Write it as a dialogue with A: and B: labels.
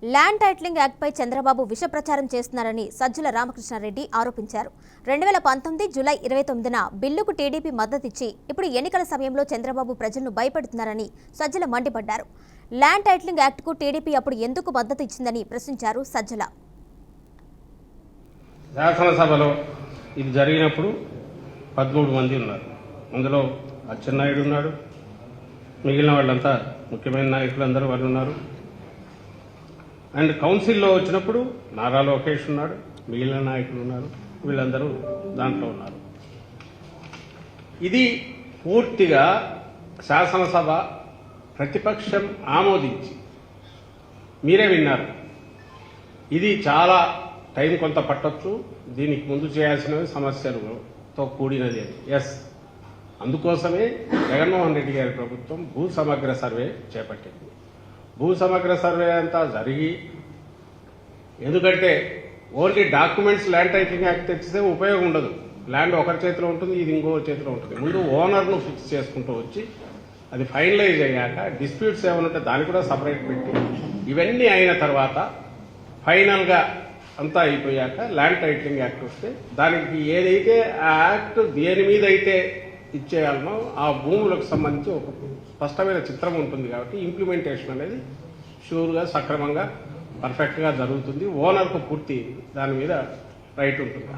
A: Land titling యాక్ట్పై Chandrababu విష ప్రచారం చేస్తున్నారని సజ్జల రామకృష్ణారెడ్డి ఆరోపించారు. 2019 జూలై 29న బిల్లుకు టీడీపీ మద్దతిచ్చి ఇప్పుడు ఎన్నికల సమయంలో చంద్రబాబు ప్రజలను భయపెడుతున్నారని సజ్జల మండిపడ్డారు. ల్యాండ్ టైటిలింగ్ యాక్ట్కు టీడీపీ అప్పుడు ఎందుకు మద్దతు ఇచ్చిందని ప్రశ్నించారు సజ్జల.
B: శాసనసభలో ఇది జరిగినప్పుడు 13 మంది ఉన్నారు. అందులో అచ్చెన్నాయుడు ఉన్నాడు, మిగిలిన వాళ్ళంతా ముఖ్యమైన నాయకులందరూ వాళ్ళు ఉన్నారు. అండ్ కౌన్సిల్లో వచ్చినప్పుడు నారా లోకేష్ ఉన్నాడు, మిగిలిన నాయకులు ఉన్నారు, వీళ్ళందరూ దాంట్లో ఉన్నారు. ఇది పూర్తిగా శాసనసభ ప్రతిపక్షం ఆమోదించి మీరే విన్నారు. ఇది చాలా టైం కొంత పట్టొచ్చు, దీనికి ముందు చేయాల్సినవి సమస్యలతో కూడినది అని. ఎస్, అందుకోసమే జగన్మోహన్ రెడ్డి గారి ప్రభుత్వం భూ సమగ్ర సర్వే చేపట్టింది. భూ సమగ్ర సర్వే అంతా జరిగి, ఎందుకంటే only documents land titling act తెచ్చితే ఉపయోగం ఉండదు. ల్యాండ్ ఒకరి చేతిలో ఉంటుంది, ఇది ఇంకో చేతిలో ఉంటుంది. ముందు ఓనర్ను ఫిక్స్ చేసుకుంటూ వచ్చి అది ఫైనలైజ్ అయ్యాక డిస్ప్యూట్స్ ఏమైనా ఉంటే దాన్ని కూడా సపరేట్ పెట్టి ఇవన్నీ అయిన తర్వాత ఫైనల్గా అంతా అయిపోయాక ల్యాండ్ టైటిలింగ్ యాక్ట్ వస్తే దానికి ఏదైతే ఆ యాక్ట్ దేని మీద అయితే ఇచ్చేయాలనో ఆ భూములకు సంబంధించి ఒక స్పష్టమైన చిత్రం ఉంటుంది. కాబట్టి ఇంప్లిమెంటేషన్ అనేది షూర్గా సక్రమంగా పర్ఫెక్ట్గా జరుగుతుంది. ఓనర్కు పూర్తి దాని మీద రైట్ ఉంటుంది.